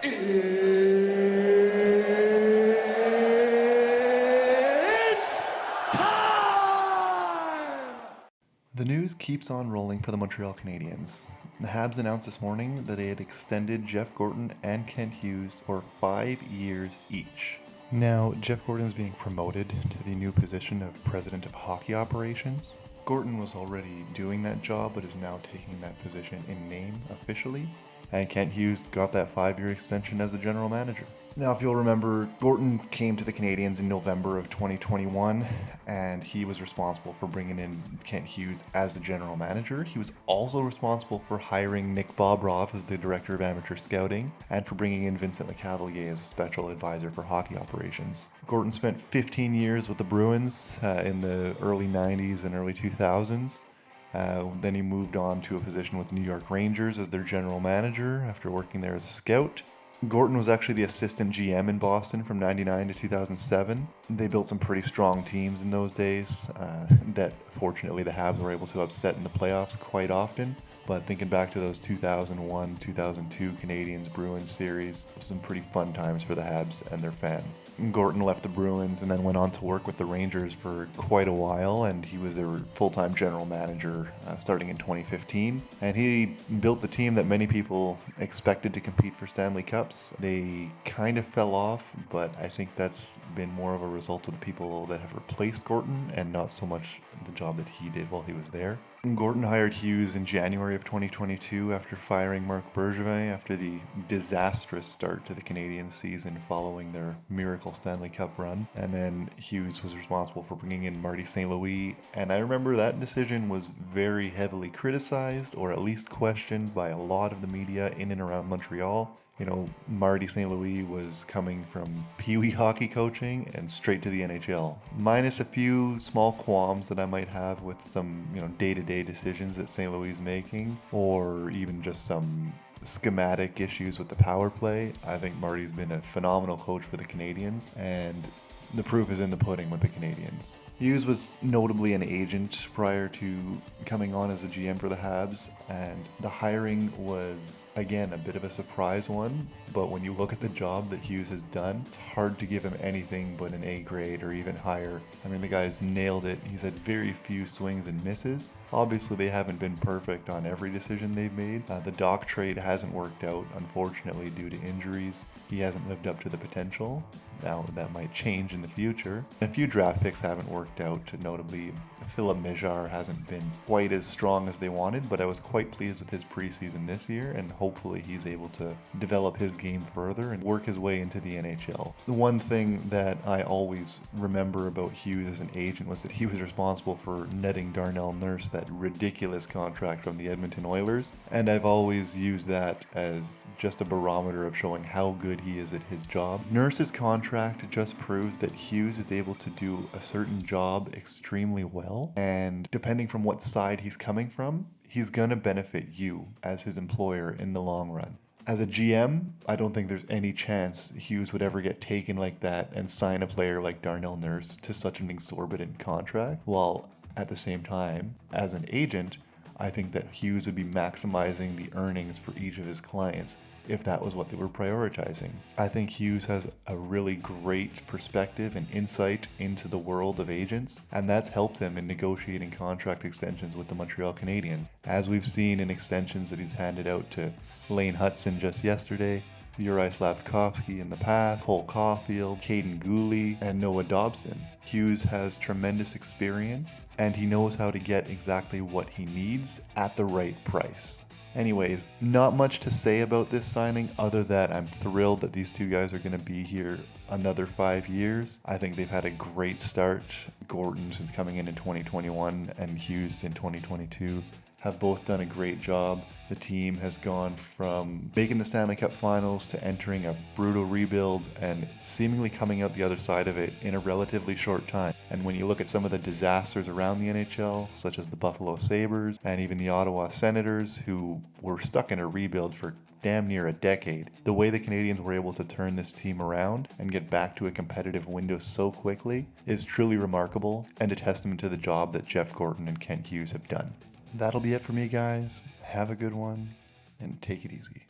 It's time! The news keeps on rolling for the Montreal Canadiens. The Habs announced this morning that they had extended Jeff Gorton and Kent Hughes for 5 years each. Now, Jeff Gorton is being promoted to the new position of President of Hockey Operations. Gorton was already doing that job, but is now taking that position in name officially. And Kent Hughes got that 5-year extension as the general manager. Now, if you'll remember, Gorton came to the Canadiens in November of 2021, and he was responsible for bringing in Kent Hughes as the general manager. He was also responsible for hiring Nick Bobroff as the director of amateur scouting, and for bringing in Vincent LeCavalier as a special advisor for hockey operations. Gorton spent 15 years with the Bruins in the early 90s and early 2000s. Then he moved on to a position with the New York Rangers as their general manager after working there as a scout. Gorton was actually the assistant GM in Boston from 99 to 2007. They built some pretty strong teams in those days that fortunately the Habs were able to upset in the playoffs quite often. But thinking back to those 2001-2002 Canadiens-Bruins series, some pretty fun times for the Habs and their fans. Gorton left the Bruins and then went on to work with the Rangers for quite a while, and he was their full-time general manager starting in 2015. And he built the team that many people expected to compete for Stanley Cups. They kind of fell off, but I think that's been more of a result of the people that have replaced Gorton and not so much the job that he did while he was there. Gorton hired Hughes in January of 2022 after firing Marc Bergevin after the disastrous start to the Canadiens season following their miracle Stanley Cup run. And then Hughes was responsible for bringing in Marty St. Louis. And I remember that decision was very heavily criticized, or at least questioned, by a lot of the media in and around Montreal. You know, Marty St. Louis was coming from Pee Wee hockey coaching and straight to the NHL. Minus a few small qualms that I might have with some, day-to-day decisions that St. Louis is making, or even just some schematic issues with the power play. I think Marty's been a phenomenal coach for the Canadiens, and the proof is in the pudding with the Canadiens. Hughes was notably an agent prior to coming on as a GM for the Habs, and the hiring was, again, a bit of a surprise one, but when you look at the job that Hughes has done, it's hard to give him anything but an A grade or even higher. I mean, the guy's nailed it. He's had very few swings and misses. Obviously, they haven't been perfect on every decision they've made. The Doc trade hasn't worked out, unfortunately, due to injuries. He hasn't lived up to the potential. Now, that might change in the future. A few draft picks haven't worked out, notably Philip Mejar hasn't been quite as strong as they wanted, but I was quite pleased with his preseason this year, and hopefully he's able to develop his game further and work his way into the NHL. The one thing that I always remember about Hughes as an agent was that he was responsible for netting Darnell Nurse that ridiculous contract from the Edmonton Oilers, and I've always used that as just a barometer of showing how good he is at his job. Nurse's contract just proves that Hughes is able to do a certain job extremely well, and depending from what side he's coming from, he's gonna benefit you as his employer in the long run. As a GM, I don't think there's any chance Hughes would ever get taken like that and sign a player like Darnell Nurse to such an exorbitant contract, while at the same time, as an agent, I think that Hughes would be maximizing the earnings for each of his clients if that was what they were prioritizing. I think Hughes has a really great perspective and insight into the world of agents, and that's helped him in negotiating contract extensions with the Montreal Canadiens. As we've seen in extensions that he's handed out to Lane Hutson just yesterday, Uri Slavkovsky in the past, Cole Caulfield, Caden Gooley, and Noah Dobson. Hughes has tremendous experience, and he knows how to get exactly what he needs at the right price. Anyways, not much to say about this signing other than I'm thrilled that these two guys are going to be here another 5 years. I think they've had a great start. Gorton, since coming in 2021, and Hughes in 2022 have both done a great job. The team has gone from making the Stanley Cup Finals to entering a brutal rebuild and seemingly coming out the other side of it in a relatively short time. And when you look at some of the disasters around the NHL, such as the Buffalo Sabres and even the Ottawa Senators, who were stuck in a rebuild for damn near a decade, the way the Canadiens were able to turn this team around and get back to a competitive window so quickly is truly remarkable and a testament to the job that Jeff Gorton and Kent Hughes have done. That'll be it for me, guys. Have a good one, and take it easy.